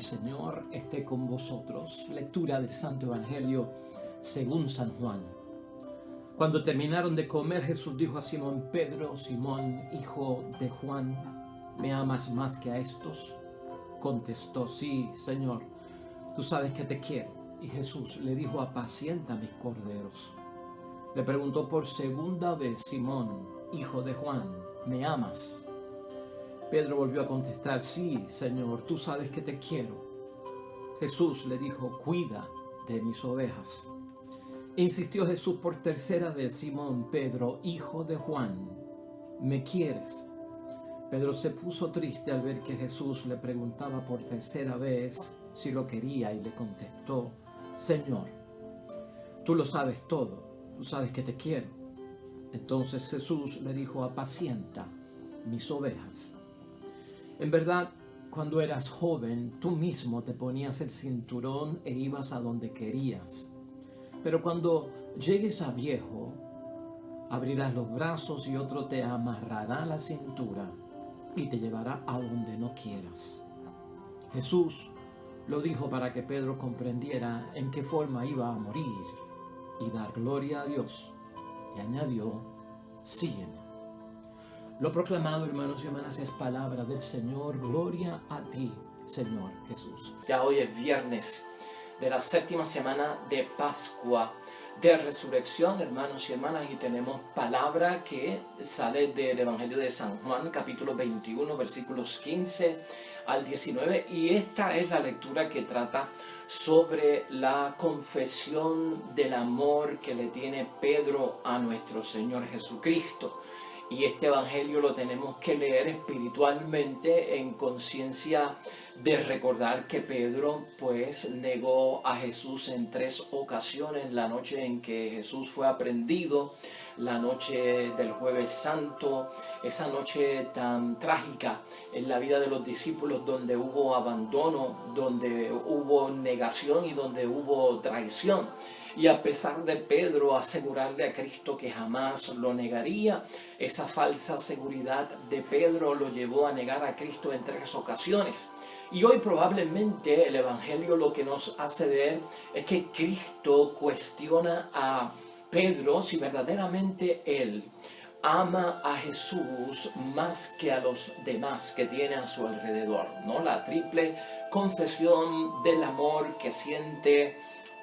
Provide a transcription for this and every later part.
Señor esté con vosotros. Lectura del Santo Evangelio según San Juan. Cuando terminaron de comer, Jesús dijo a Simón Pedro: Simón, hijo de Juan, ¿me amas más que a estos? Contestó: sí, Señor, tú sabes que te quiero. Y Jesús le dijo: apacienta mis corderos. Le preguntó por segunda vez: Simón, hijo de Juan, ¿me amas? Pedro volvió a contestar: sí, Señor, tú sabes que te quiero. Jesús le dijo: cuida de mis ovejas. Insistió Jesús por tercera vez: Simón, Pedro, hijo de Juan, ¿me quieres? Pedro se puso triste al ver que Jesús le preguntaba por tercera vez si lo quería y le contestó: Señor, tú lo sabes todo, tú sabes que te quiero. Entonces Jesús le dijo: apacienta mis ovejas. En verdad, cuando eras joven, tú mismo te ponías el cinturón e ibas a donde querías. Pero cuando llegues a viejo, abrirás los brazos y otro te amarrará la cintura y te llevará a donde no quieras. Jesús lo dijo para que Pedro comprendiera en qué forma iba a morir y dar gloria a Dios. Y añadió: sígueme. Lo proclamado, hermanos y hermanas, es palabra del Señor. Gloria a ti, Señor Jesús. Ya hoy es viernes de la séptima semana de Pascua, de Resurrección, hermanos y hermanas, y tenemos palabra que sale del Evangelio de San Juan, capítulo 21, versículos 15 al 19, y esta es la lectura que trata sobre la confesión del amor que le tiene Pedro a nuestro Señor Jesucristo. Y este evangelio lo tenemos que leer espiritualmente en conciencia de recordar que Pedro pues negó a Jesús en 3 ocasiones: la noche en que Jesús fue aprehendido, la noche del Jueves Santo, esa noche tan trágica en la vida de los discípulos, donde hubo abandono, donde hubo negación y donde hubo traición. Y a pesar de Pedro asegurarle a Cristo que jamás lo negaría, esa falsa seguridad de Pedro lo llevó a negar a Cristo en 3 ocasiones. Y hoy probablemente el Evangelio lo que nos hace ver es que Cristo cuestiona a Pedro si verdaderamente él ama a Jesús más que a los demás que tiene a su alrededor, ¿no? La triple confesión del amor que siente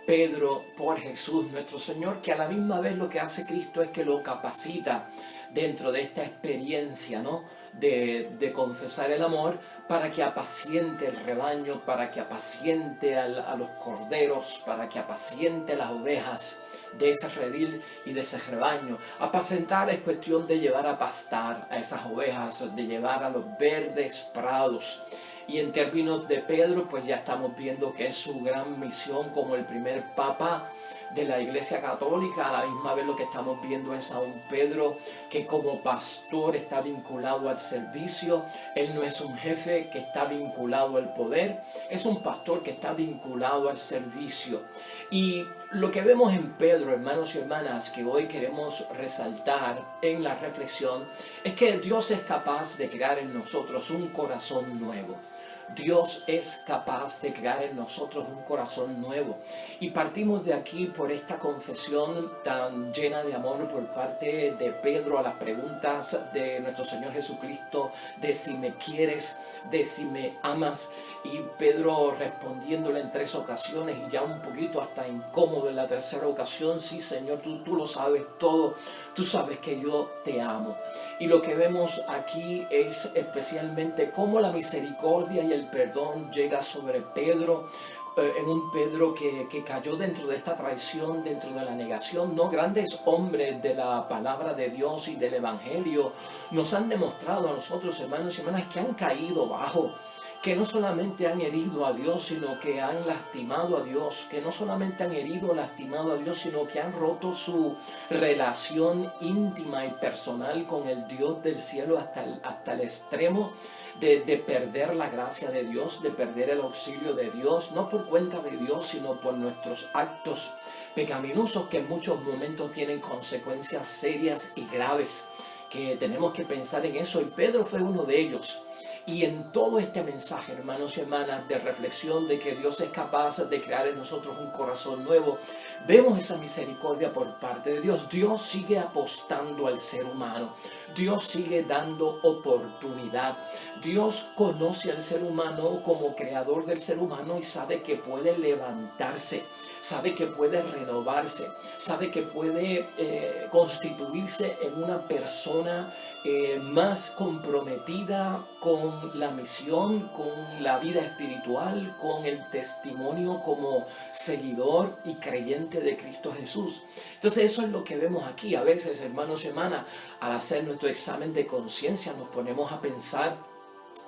Pedro por Jesús nuestro Señor, que a la misma vez lo que hace Cristo es que lo capacita dentro de esta experiencia, ¿no?, de confesar el amor, para que apaciente el rebaño, para que apaciente a los corderos, para que apaciente las ovejas de ese redil y de ese rebaño. Apacentar es cuestión de llevar a pastar a esas ovejas, de llevar a los verdes prados. Y en términos de Pedro, pues ya estamos viendo que es su gran misión como el primer papa de la Iglesia Católica. A la misma vez lo que estamos viendo es a un Pedro que como pastor está vinculado al servicio. Él no es un jefe que está vinculado al poder, es un pastor que está vinculado al servicio. Y lo que vemos en Pedro, hermanos y hermanas, que hoy queremos resaltar en la reflexión, es que Dios es capaz de crear en nosotros un corazón nuevo. Dios es capaz de crear en nosotros un corazón nuevo. Y partimos de aquí por esta confesión tan llena de amor por parte de Pedro a las preguntas de nuestro Señor Jesucristo, de si me quieres, de si me amas. Y Pedro respondiéndole en 3 ocasiones, y ya un poquito hasta incómodo en la tercera ocasión: sí, Señor, tú lo sabes todo, tú sabes que yo te amo. Y lo que vemos aquí es especialmente cómo la misericordia y el perdón llega sobre Pedro, en un Pedro que cayó dentro de esta traición, dentro de la negación. No, grandes hombres de la palabra de Dios y del Evangelio nos han demostrado a nosotros, hermanos y hermanas, que han caído bajo, que no solamente han herido a Dios, sino que han lastimado a Dios, que no solamente han herido o lastimado a Dios, sino que han roto su relación íntima y personal con el Dios del cielo hasta el extremo de perder la gracia de Dios, de perder el auxilio de Dios, no por cuenta de Dios, sino por nuestros actos pecaminosos, que en muchos momentos tienen consecuencias serias y graves, que tenemos que pensar en eso. Y Pedro fue uno de ellos. Y en todo este mensaje, hermanos y hermanas, de reflexión de que Dios es capaz de crear en nosotros un corazón nuevo, vemos esa misericordia por parte de Dios. Dios sigue apostando al ser humano. Dios sigue dando oportunidad. Dios conoce al ser humano como creador del ser humano y sabe que puede levantarse. Sabe que puede renovarse, sabe que puede constituirse en una persona más comprometida con la misión, con la vida espiritual, con el testimonio como seguidor y creyente de Cristo Jesús. Entonces eso es lo que vemos aquí. A veces, hermanos y hermanas, al hacer nuestro examen de conciencia nos ponemos a pensar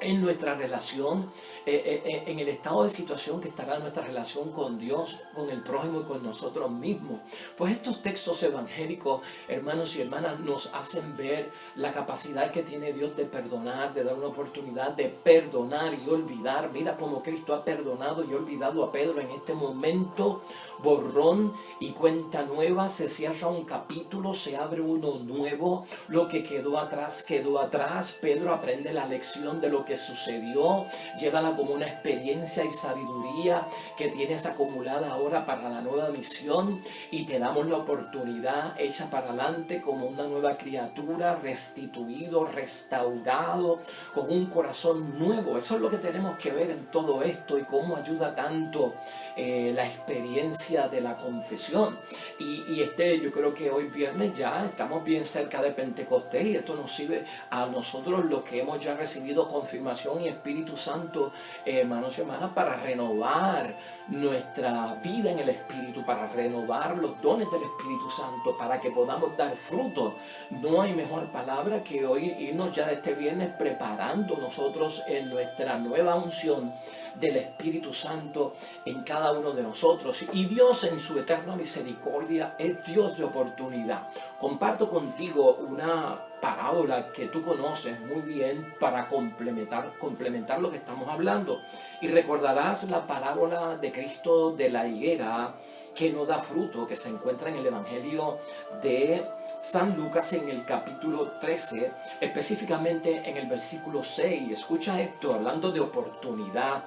en nuestra relación, en el estado de situación que estará nuestra relación con Dios, con el prójimo y con nosotros mismos. Pues estos textos evangélicos, hermanos y hermanas, nos hacen ver la capacidad que tiene Dios de perdonar, de dar una oportunidad de perdonar y olvidar. Mira cómo Cristo ha perdonado y olvidado a Pedro en este momento. Borrón y cuenta nueva, se cierra un capítulo, se abre uno nuevo. Lo que quedó atrás, quedó atrás. Pedro aprende la lección de lo que sucedió, llévala como una experiencia y sabiduría que tienes acumulada ahora para la nueva misión, y te damos la oportunidad hecha para adelante como una nueva criatura, restituido, restaurado, con un corazón nuevo. Eso es lo que tenemos que ver en todo esto y cómo ayuda tanto la experiencia de la confesión. Y yo creo que hoy viernes ya estamos bien cerca de Pentecostés, y esto nos sirve a nosotros los que hemos ya recibido confirmación y Espíritu Santo, hermanos y hermanas, para renovar nuestra vida en el Espíritu, para renovar los dones del Espíritu Santo, para que podamos dar fruto. No hay mejor palabra que hoy irnos ya de este viernes preparando nosotros en nuestra nueva unción del Espíritu Santo en cada uno de nosotros. Y Dios, en su eterna misericordia, es Dios de oportunidad. Comparto contigo una parábola que tú conoces muy bien para complementar lo que estamos hablando. Y recordarás la parábola de Cristo de la higuera que no da fruto, que se encuentra en el Evangelio de San Lucas en el capítulo 13, específicamente en el versículo 6. Escucha esto, hablando de oportunidad,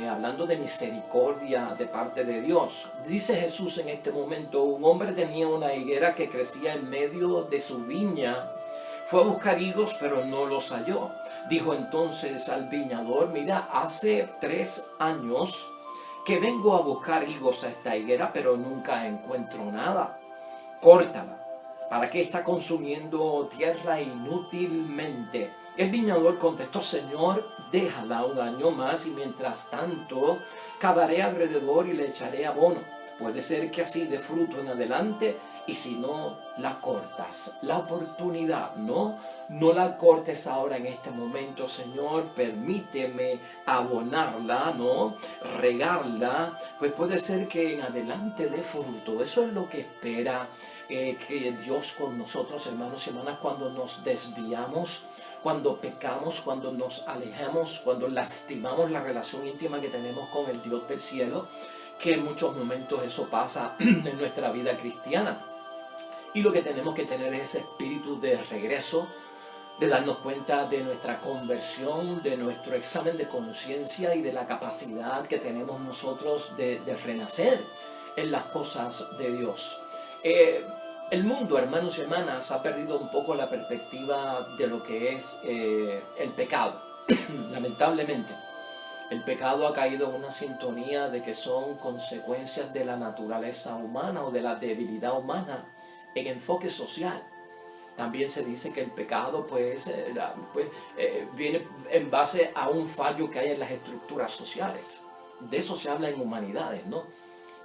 hablando de misericordia de parte de Dios. Dice Jesús en este momento: un hombre tenía una higuera que crecía en medio de su viña. Fue a buscar higos, pero no los halló. Dijo entonces al viñador: mira, hace 3 años que vengo a buscar higos a esta higuera, pero nunca encuentro nada. Córtala. ¿Para qué está consumiendo tierra inútilmente? El viñador contestó: Señor, déjala un año más, y mientras tanto cavaré alrededor y le echaré abono. Puede ser que así dé fruto en adelante, y si no, la cortas. La oportunidad, no la cortes ahora en este momento, Señor. Permíteme abonarla, no regarla, pues puede ser que en adelante dé fruto. Eso es lo que espera que Dios con nosotros, hermanos y hermanas, cuando nos desviamos, cuando pecamos, cuando nos alejamos, cuando lastimamos la relación íntima que tenemos con el Dios del cielo, que en muchos momentos eso pasa en nuestra vida cristiana. Y lo que tenemos que tener es ese espíritu de regreso, de darnos cuenta de nuestra conversión, de nuestro examen de conciencia y de la capacidad que tenemos nosotros de renacer en las cosas de Dios. El mundo, hermanos y hermanas, ha perdido un poco la perspectiva de lo que es el pecado. Lamentablemente, el pecado ha caído en una sintonía de que son consecuencias de la naturaleza humana o de la debilidad humana en enfoque social. También se dice que el pecado viene en base a un fallo que hay en las estructuras sociales. De eso se habla en Humanidades, ¿no?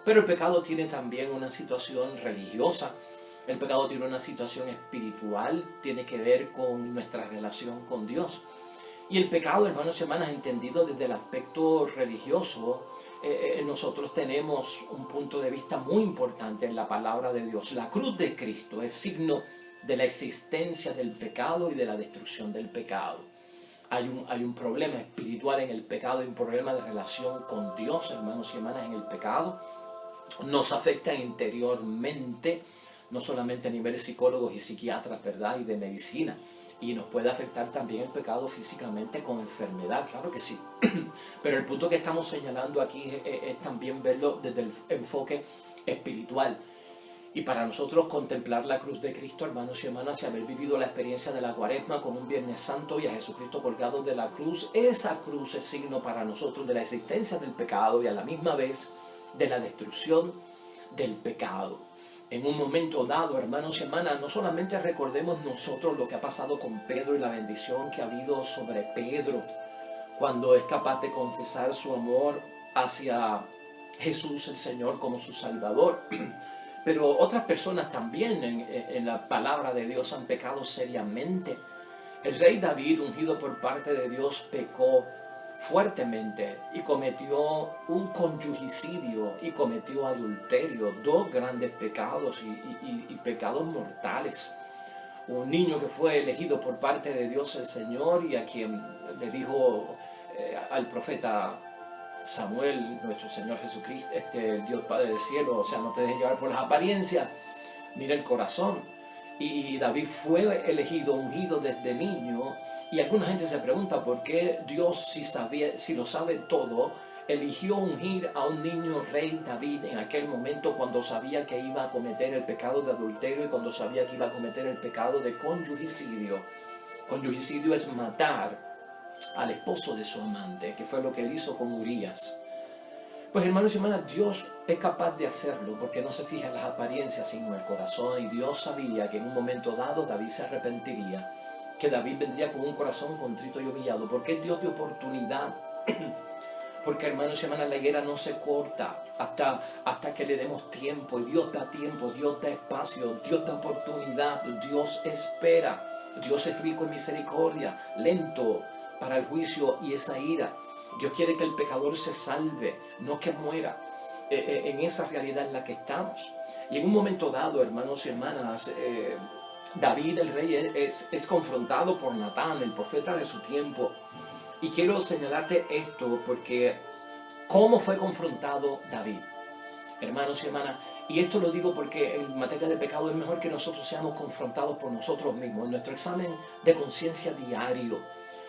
Pero el pecado tiene también una situación religiosa. El pecado tiene una situación espiritual, tiene que ver con nuestra relación con Dios. Y el pecado, hermanos y hermanas, entendido desde el aspecto religioso, nosotros tenemos un punto de vista muy importante en la palabra de Dios. La cruz de Cristo es signo de la existencia del pecado y de la destrucción del pecado. Hay un problema espiritual en el pecado, hay un problema de relación con Dios, hermanos y hermanas, en el pecado. Nos afecta interiormente, no solamente a nivel de psicólogos y psiquiatras, ¿verdad?, y de medicina. Y nos puede afectar también el pecado físicamente con enfermedad, claro que sí. Pero el punto que estamos señalando aquí es también verlo desde el enfoque espiritual. Y para nosotros contemplar la cruz de Cristo, hermanos y hermanas, y haber vivido la experiencia de la Cuaresma con un Viernes Santo y a Jesucristo colgado de la cruz, esa cruz es signo para nosotros de la existencia del pecado y a la misma vez de la destrucción del pecado. En un momento dado, hermanos y hermanas, no solamente recordemos nosotros lo que ha pasado con Pedro y la bendición que ha habido sobre Pedro cuando es capaz de confesar su amor hacia Jesús el Señor como su Salvador, pero otras personas también en la palabra de Dios han pecado seriamente. El rey David, ungido por parte de Dios, pecó fuertemente y cometió un conyugicidio y cometió adulterio, dos grandes pecados y pecados mortales. Un niño que fue elegido por parte de Dios el Señor y a quien le dijo al profeta Samuel, nuestro Señor Jesucristo, Dios Padre del cielo, o sea, no te dejes llevar por las apariencias, mira el corazón. Y David fue elegido, ungido desde niño. Y alguna gente se pregunta por qué Dios, si lo sabe todo, eligió ungir a un niño rey David en aquel momento cuando sabía que iba a cometer el pecado de adulterio y cuando sabía que iba a cometer el pecado de conyugicidio. Conyugicidio es matar al esposo de su amante, que fue lo que él hizo con Urías. Pues hermanos y hermanas, Dios es capaz de hacerlo porque no se fija en las apariencias sino en el corazón, y Dios sabía que en un momento dado David se arrepentiría, que David vendría con un corazón contrito y humillado, porque Dios de oportunidad. Porque hermanos y hermanas, la higuera no se corta hasta que le demos tiempo, y Dios da tiempo, Dios da espacio, Dios da oportunidad, Dios espera, Dios es rico en misericordia, lento para el juicio y esa ira. Dios quiere que el pecador se salve, no que muera. En esa realidad en la que estamos. Y en un momento dado, hermanos y hermanas, David el rey es confrontado por Natán, el profeta de su tiempo. Y quiero señalarte esto porque ¿cómo fue confrontado David? Hermanos y hermanas, y esto lo digo porque en materia de pecado es mejor que nosotros seamos confrontados por nosotros mismos, en nuestro examen de conciencia diario.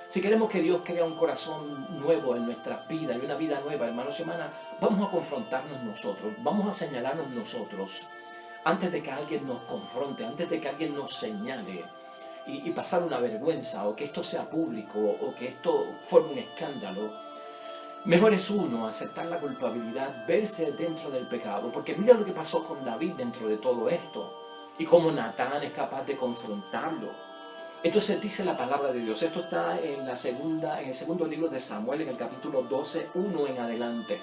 Si queremos que Dios crea un corazón nuevo en nuestras vidas y una vida nueva, hermanos y hermanas, vamos a confrontarnos nosotros, vamos a señalarnos nosotros, antes de que alguien nos confronte, antes de que alguien nos señale y pasar una vergüenza, o que esto sea público, o que esto forme un escándalo. Mejor es uno aceptar la culpabilidad, verse dentro del pecado, porque mira lo que pasó con David dentro de todo esto, y cómo Natán es capaz de confrontarlo. Entonces dice la palabra de Dios, esto está en el segundo libro de Samuel, en el capítulo 12, 1 en adelante.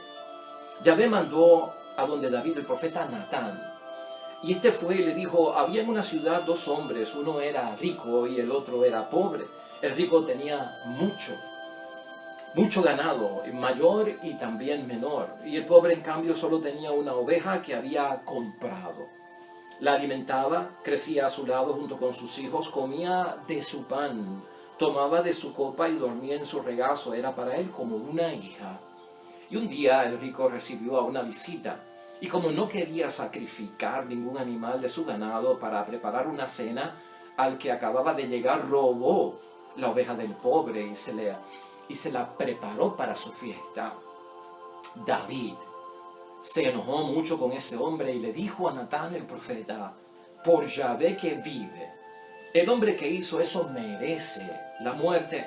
Yahvé mandó a donde David, el profeta Natán, y este fue y le dijo, había en una ciudad dos hombres, uno era rico y el otro era pobre. El rico tenía mucho ganado, mayor y también menor, y el pobre en cambio solo tenía una oveja que había comprado. La alimentaba, crecía a su lado junto con sus hijos, comía de su pan, tomaba de su copa y dormía en su regazo, era para él como una hija. Y un día el rico recibió a una visita, y como no quería sacrificar ningún animal de su ganado para preparar una cena, al que acababa de llegar robó la oveja del pobre y se la preparó para su fiesta. David se enojó mucho con ese hombre y le dijo a Natán el profeta, por Yahvé que vive, el hombre que hizo eso merece la muerte.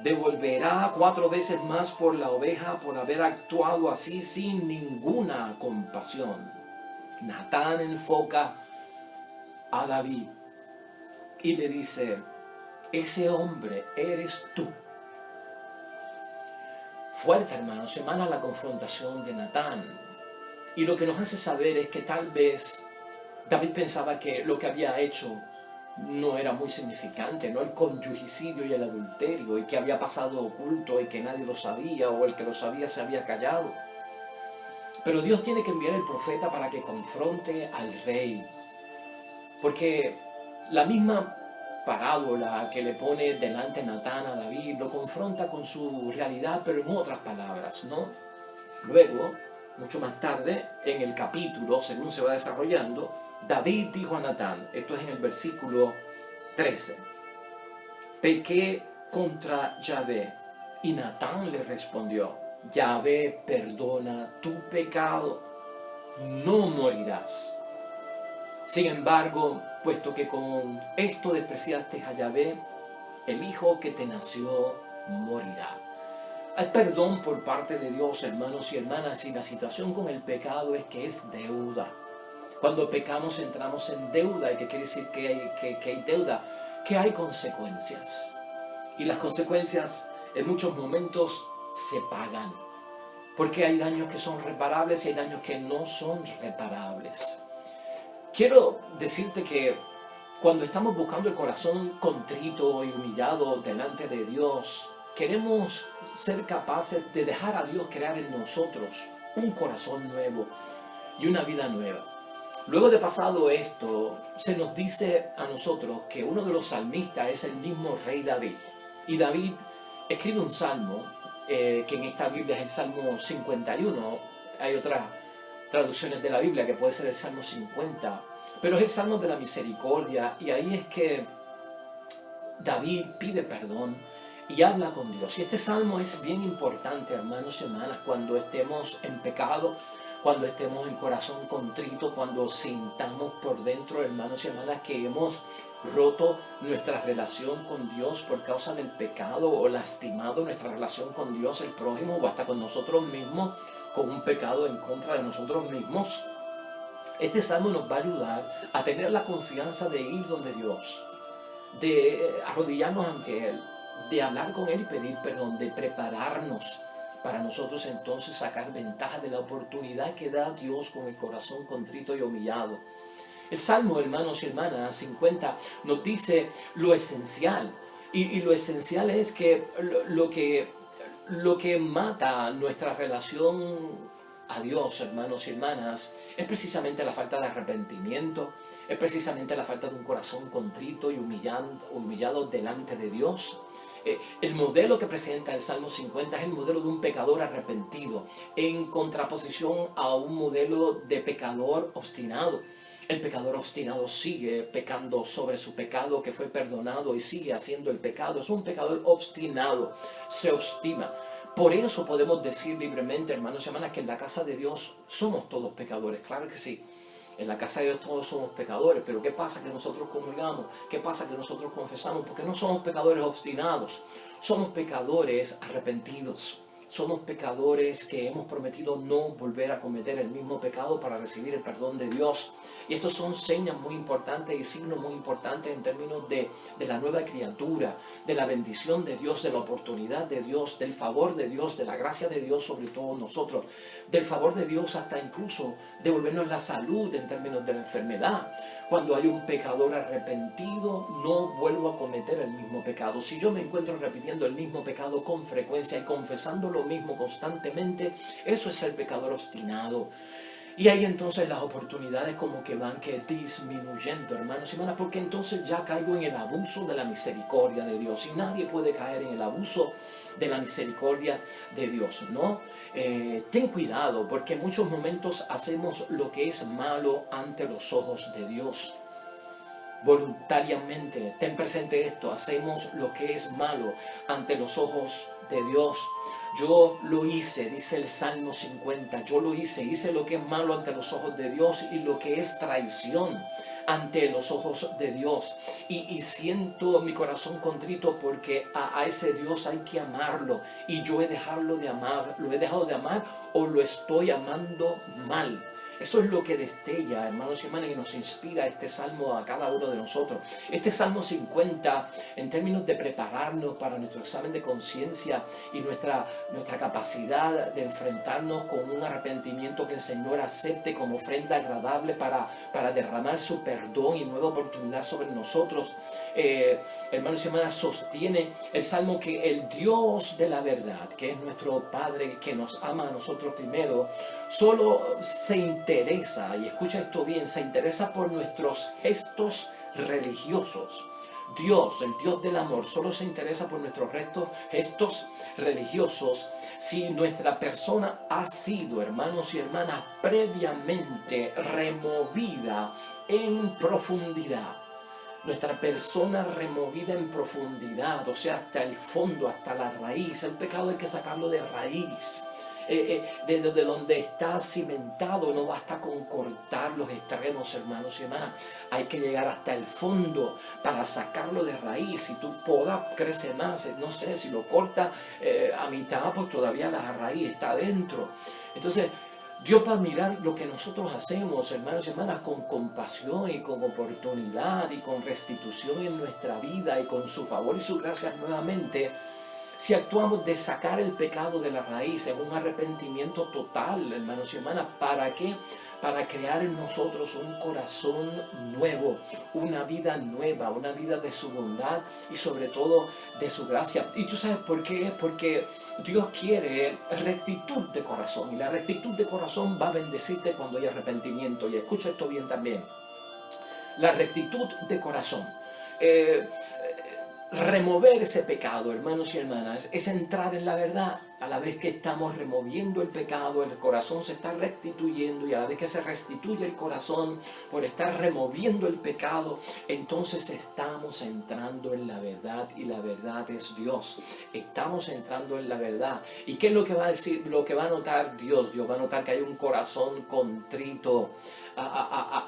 Devolverá 4 veces más por la oveja por haber actuado así sin ninguna compasión. Natán enfoca a David y le dice, ese hombre eres tú. Fuerte, hermanos y hermanas, la confrontación de Natán. Y lo que nos hace saber es que tal vez David pensaba que lo que había hecho no era muy significante, ¿no? El conyugicidio y el adulterio, y que había pasado oculto y que nadie lo sabía, o el que lo sabía se había callado. Pero Dios tiene que enviar el profeta para que confronte al rey. Porque la misma parábola que le pone delante Natán a David lo confronta con su realidad, pero en otras palabras, ¿no? Luego, mucho más tarde, en el capítulo, según se va desarrollando, David dijo a Natán, esto es en el versículo 13, pequé contra Yahvé. Y Natán le respondió, Yahvé perdona tu pecado, no morirás. Sin embargo, puesto que con esto despreciaste a Yahvé, el hijo que te nació morirá. Hay perdón por parte de Dios, hermanos y hermanas, y la situación con el pecado es que es deuda. Cuando pecamos entramos en deuda, y que quiere decir que hay deuda, que hay consecuencias. Y las consecuencias en muchos momentos se pagan, porque hay daños que son reparables y hay daños que no son reparables. Quiero decirte que cuando estamos buscando el corazón contrito y humillado delante de Dios, queremos ser capaces de dejar a Dios crear en nosotros un corazón nuevo y una vida nueva. Luego de pasado esto, se nos dice a nosotros que uno de los salmistas es el mismo rey David. Y David escribe un salmo, que en esta Biblia es el Salmo 51. Hay otras traducciones de la Biblia que puede ser el Salmo 50. Pero es el Salmo de la misericordia, y ahí es que David pide perdón y habla con Dios. Y este salmo es bien importante, hermanos y hermanas, cuando estemos en pecado, cuando estemos en corazón contrito, cuando sintamos por dentro, hermanos y hermanas, que hemos roto nuestra relación con Dios por causa del pecado, o lastimado nuestra relación con Dios, el prójimo, o hasta con nosotros mismos, con un pecado en contra de nosotros mismos. Este salmo nos va a ayudar a tener la confianza de ir donde Dios, de arrodillarnos ante Él, de hablar con Él y pedir perdón, de prepararnos para nosotros entonces sacar ventaja de la oportunidad que da Dios con el corazón contrito y humillado. El Salmo, hermanos y hermanas, 50 nos dice lo esencial, y lo esencial es que lo que mata nuestra relación a Dios, hermanos y hermanas, es precisamente la falta de arrepentimiento, es precisamente la falta de un corazón contrito y humillado delante de Dios. El modelo que presenta el Salmo 50 es el modelo de un pecador arrepentido, en contraposición a un modelo de pecador obstinado. El pecador obstinado sigue pecando sobre su pecado que fue perdonado y sigue haciendo el pecado. Es un pecador obstinado, se obstina. Por eso podemos decir libremente, hermanos y hermanas, que en la casa de Dios somos todos pecadores. Claro que sí. En la casa de Dios todos somos pecadores, pero ¿qué pasa que nosotros comulgamos? ¿Qué pasa que nosotros confesamos? Porque no somos pecadores obstinados, somos pecadores arrepentidos. Somos pecadores que hemos prometido no volver a cometer el mismo pecado para recibir el perdón de Dios. Y estos son señas muy importantes y signos muy importantes en términos de la nueva criatura, de la bendición de Dios, de la oportunidad de Dios, del favor de Dios, de la gracia de Dios sobre todos nosotros, del favor de Dios hasta incluso devolvernos la salud en términos de la enfermedad. Cuando hay un pecador arrepentido, no vuelvo a cometer el mismo pecado. Si yo me encuentro repitiendo el mismo pecado con frecuencia y confesando lo mismo constantemente, eso es el pecador obstinado. Y ahí entonces las oportunidades como que van disminuyendo, hermanos y hermanas, porque entonces ya caigo en el abuso de la misericordia de Dios. Y nadie puede caer en el abuso de la misericordia de Dios, ¿no? Ten cuidado, porque en muchos momentos hacemos lo que es malo ante los ojos de Dios. Voluntariamente, ten presente esto, hacemos lo que es malo ante los ojos de Dios. Yo lo hice, dice el Salmo 50, yo lo hice lo que es malo ante los ojos de Dios y lo que es traición ante los ojos de Dios. Y siento mi corazón contrito porque a ese Dios hay que amarlo. Y yo he dejado de amar o lo estoy amando mal. Eso es lo que destella, hermanos y hermanas, y nos inspira este salmo a cada uno de nosotros. Este Salmo 50, en términos de prepararnos para nuestro examen de conciencia y nuestra capacidad de enfrentarnos con un arrepentimiento que el Señor acepte como ofrenda agradable para derramar su perdón y nueva oportunidad sobre nosotros. Hermanos y hermanas, sostiene el Salmo que el Dios de la verdad, que es nuestro Padre, que nos ama a nosotros primero, solo se interesa, y escucha esto bien, se interesa por nuestros gestos religiosos. Dios, el Dios del amor, solo se interesa por nuestros gestos religiosos si nuestra persona ha sido, hermanos y hermanas, previamente removida en profundidad. nuestra persona removida en profundidad, o sea, hasta el fondo, hasta la raíz. El pecado hay que sacarlo de raíz. De donde está cimentado, no basta con cortar los extremos, hermanos y hermanas. Hay que llegar hasta el fondo para sacarlo de raíz. Si tú podas, crece más. No sé, si lo cortas a mitad, pues todavía la raíz está adentro. Entonces, Dios va a mirar lo que nosotros hacemos, hermanos y hermanas, con compasión y con oportunidad y con restitución en nuestra vida y con su favor y su gracia nuevamente. Si actuamos de sacar el pecado de la raíz en un arrepentimiento total, hermanos y hermanas, ¿para qué? Para crear en nosotros un corazón nuevo, una vida nueva, una vida de su bondad y sobre todo de su gracia. ¿Y tú sabes por qué? Porque Dios quiere rectitud de corazón, y la rectitud de corazón va a bendecirte cuando hay arrepentimiento. Y escucha esto bien también. La rectitud de corazón. Remover ese pecado, hermanos y hermanas, es entrar en la verdad. A la vez que estamos removiendo el pecado, el corazón se está restituyendo, y a la vez que se restituye el corazón por estar removiendo el pecado, entonces estamos entrando en la verdad, y la verdad es Dios. Estamos entrando en la verdad. ¿Y qué es lo que va a decir, lo que va a notar Dios? Dios va a notar que hay un corazón contrito.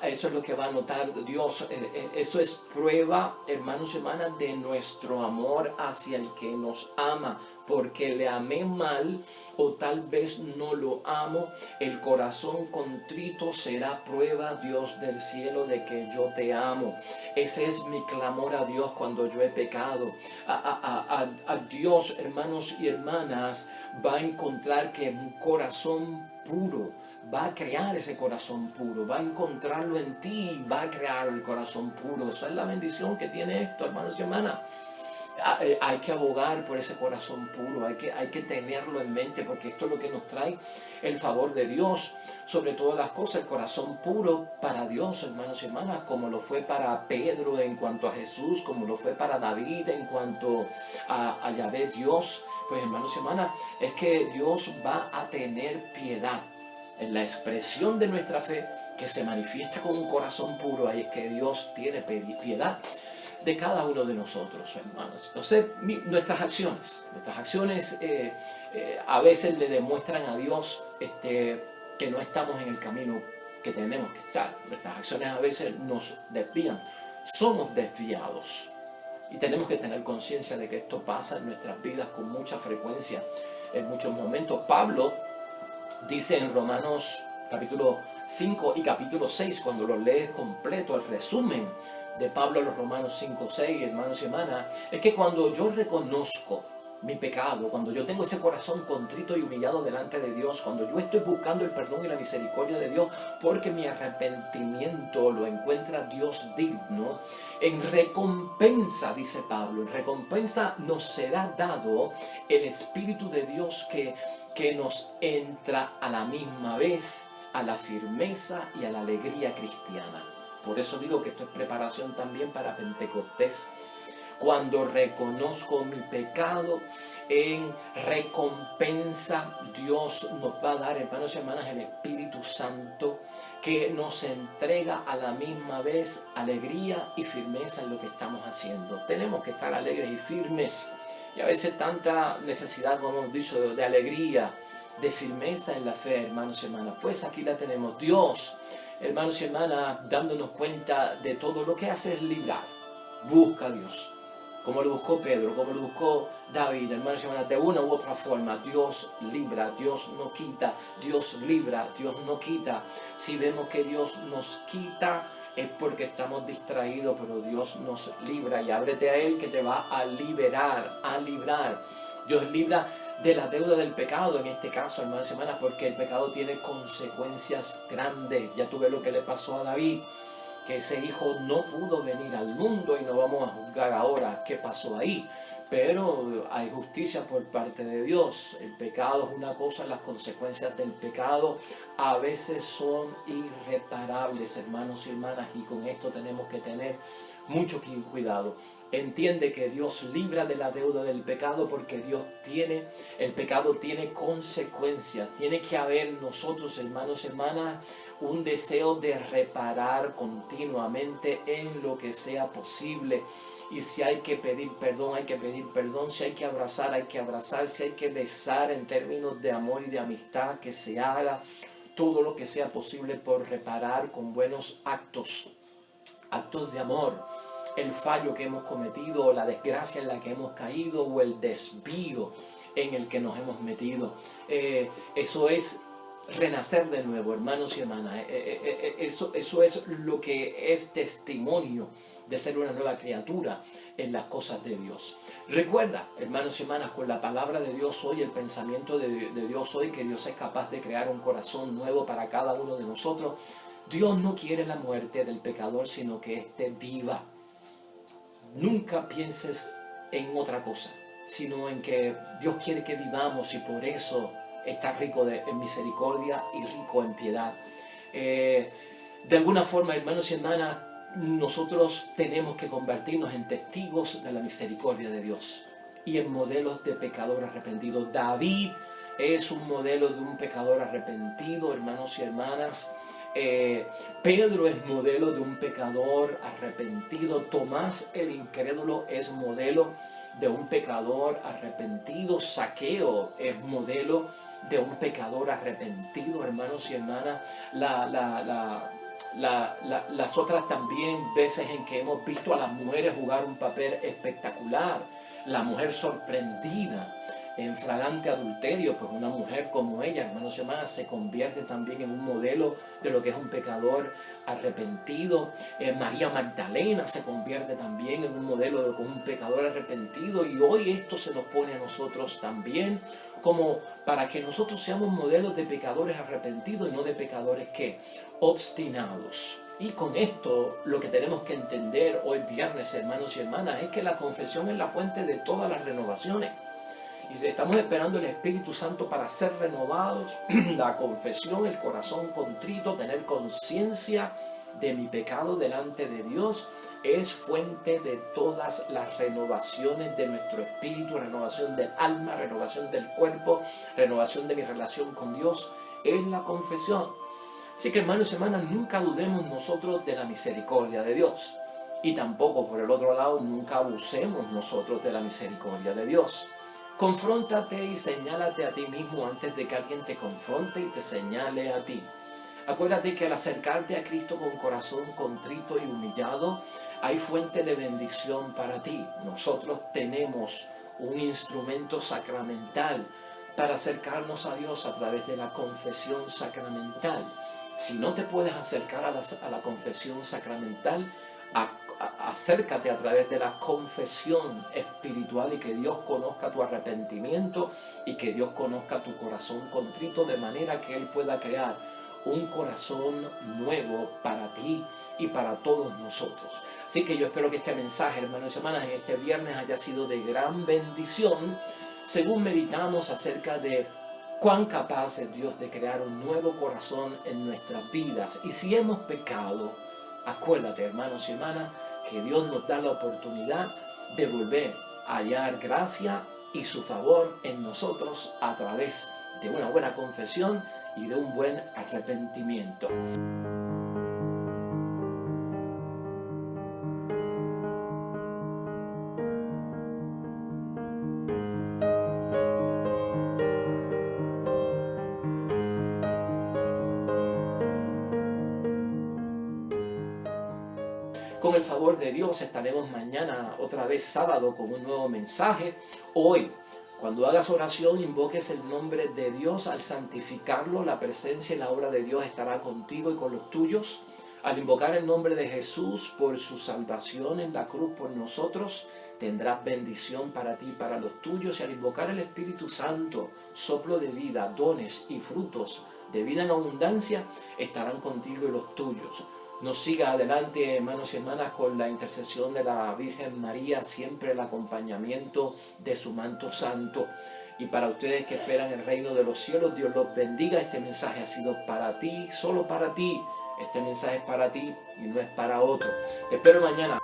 Eso es lo que va a notar Dios. Eso es prueba, hermanos y hermanas, de nuestro amor hacia el que nos ama. Porque le amé mal, o tal vez no lo amo, el corazón contrito será prueba, Dios del cielo, de que yo te amo. Ese es mi clamor a Dios cuando yo he pecado. A Dios, hermanos y hermanas, va a encontrar que un corazón puro, va a crear ese corazón puro, va a encontrarlo en ti y va a crear el corazón puro. Esa es la bendición que tiene esto, hermanos y hermanas. Hay que abogar por ese corazón puro, hay que tenerlo en mente, porque esto es lo que nos trae el favor de Dios sobre todas las cosas. El corazón puro para Dios, hermanos y hermanas, como lo fue para Pedro en cuanto a Jesús, como lo fue para David en cuanto a Yahvé Dios. Pues, hermanos y hermanas, es que Dios va a tener piedad en la expresión de nuestra fe, que se manifiesta con un corazón puro. Ahí es que Dios tiene piedad de cada uno de nosotros, hermanos. Entonces, nuestras acciones a veces le demuestran a Dios que no estamos en el camino que tenemos que estar. Nuestras acciones a veces nos desvían, somos desviados, y tenemos que tener conciencia de que esto pasa en nuestras vidas con mucha frecuencia, en muchos momentos. Pablo dice en Romanos capítulo 5 y capítulo 6, cuando lo lees completo, el resumen de Pablo a los Romanos 5, 6, hermanos y hermanas, es que cuando yo reconozco mi pecado, cuando yo tengo ese corazón contrito y humillado delante de Dios, cuando yo estoy buscando el perdón y la misericordia de Dios, porque mi arrepentimiento lo encuentra Dios digno, en recompensa, dice Pablo, en recompensa nos será dado el Espíritu de Dios que nos entra a la misma vez a la firmeza y a la alegría cristiana. Por eso digo que esto es preparación también para Pentecostés. Cuando reconozco mi pecado, en recompensa Dios nos va a dar, hermanos y hermanas, el Espíritu Santo, que nos entrega a la misma vez alegría y firmeza en lo que estamos haciendo. Tenemos que estar alegres y firmes, y a veces tanta necesidad, como hemos dicho, de alegría, de firmeza en la fe, hermanos y hermanas. Pues aquí la tenemos. Dios, hermanos y hermanas, dándonos cuenta de todo lo que hace es librar. Busca a Dios, como lo buscó Pedro, como lo buscó David, hermanos y hermanas, de una u otra forma. Dios libra, Dios no quita, Dios libra, Dios no quita. Si vemos que Dios nos quita, es porque estamos distraídos, pero Dios nos libra, y ábrete a Él, que te va a liberar, a librar. Dios libra de la deuda del pecado, en este caso, hermanos y hermanas, porque el pecado tiene consecuencias grandes. Ya tú ves lo que le pasó a David, que ese hijo no pudo venir al mundo, y no vamos a juzgar ahora qué pasó ahí, pero hay justicia por parte de Dios. El pecado es una cosa, las consecuencias del pecado a veces son irreparables, hermanos y hermanas, y con esto tenemos que tener mucho cuidado. Entiende que Dios libra de la deuda del pecado, porque el pecado tiene consecuencias. Tiene que haber nosotros, hermanos y hermanas, un deseo de reparar continuamente en lo que sea posible. Y si hay que pedir perdón, hay que pedir perdón. Si hay que abrazar, hay que abrazar. Si hay que besar en términos de amor y de amistad, que se haga todo lo que sea posible por reparar con buenos actos de amor, el fallo que hemos cometido, o la desgracia en la que hemos caído, o el desvío en el que nos hemos metido. Eso es renacer de nuevo, hermanos y hermanas. Eso es lo que es testimonio de ser una nueva criatura en las cosas de Dios. Recuerda, hermanos y hermanas, con la palabra de Dios hoy, el pensamiento de Dios hoy, que Dios es capaz de crear un corazón nuevo para cada uno de nosotros. Dios no quiere la muerte del pecador, sino que éste viva. Nunca pienses en otra cosa, sino en que Dios quiere que vivamos, y por eso está rico en misericordia y rico en piedad. De alguna forma, hermanos y hermanas, nosotros tenemos que convertirnos en testigos de la misericordia de Dios y en modelos de pecador arrepentido. David es un modelo de un pecador arrepentido, hermanos y hermanas. Pedro es modelo de un pecador arrepentido. Tomás el incrédulo es modelo de un pecador arrepentido. Zaqueo es modelo de un pecador arrepentido, hermanos y hermanas. Las otras también veces en que hemos visto a las mujeres jugar un papel espectacular. La mujer sorprendida en flagrante adulterio, pues una mujer como ella, hermanos y hermanas, se convierte también en un modelo de lo que es un pecador arrepentido. María Magdalena se convierte también en un modelo de lo que es un pecador arrepentido, y hoy esto se nos pone a nosotros también, como para que nosotros seamos modelos de pecadores arrepentidos y no de pecadores que obstinados. Y con esto lo que tenemos que entender hoy viernes, hermanos y hermanas, es que la confesión es la fuente de todas las renovaciones. Y si estamos esperando el Espíritu Santo para ser renovados, la confesión, el corazón contrito, tener conciencia de mi pecado delante de Dios, es fuente de todas las renovaciones de nuestro espíritu, renovación del alma, renovación del cuerpo, renovación de mi relación con Dios, es la confesión. Así que, hermanos y hermanas, nunca dudemos nosotros de la misericordia de Dios. Y tampoco, por el otro lado, nunca abusemos nosotros de la misericordia de Dios. Confróntate y señálate a ti mismo antes de que alguien te confronte y te señale a ti. Acuérdate que al acercarte a Cristo con corazón contrito y humillado, hay fuente de bendición para ti. Nosotros tenemos un instrumento sacramental para acercarnos a Dios a través de la confesión sacramental. Si no te puedes acercar a la confesión sacramental, acércate a través de la confesión espiritual, y que Dios conozca tu arrepentimiento y que Dios conozca tu corazón contrito, de manera que Él pueda crear un corazón nuevo para ti y para todos nosotros. Así que yo espero que este mensaje, hermanos y hermanas, en este viernes haya sido de gran bendición, según meditamos acerca de cuán capaz es Dios de crear un nuevo corazón en nuestras vidas. Y si hemos pecado, acuérdate, hermanos y hermanas, que Dios nos da la oportunidad de volver a hallar gracia y su favor en nosotros a través de una buena confesión y de un buen arrepentimiento. Con el favor de Dios estaremos mañana otra vez sábado con un nuevo mensaje. Hoy, cuando hagas oración, invoques el nombre de Dios. Al santificarlo, la presencia y la obra de Dios estará contigo y con los tuyos. Al invocar el nombre de Jesús por su salvación en la cruz por nosotros, tendrás bendición para ti y para los tuyos. Y al invocar el Espíritu Santo, soplo de vida, dones y frutos de vida en abundancia, estarán contigo y los tuyos. Nos siga adelante, hermanos y hermanas, con la intercesión de la Virgen María, siempre el acompañamiento de su manto santo. Y para ustedes que esperan el reino de los cielos, Dios los bendiga. Este mensaje ha sido para ti, solo para ti. Este mensaje es para ti y no es para otro. Te espero mañana.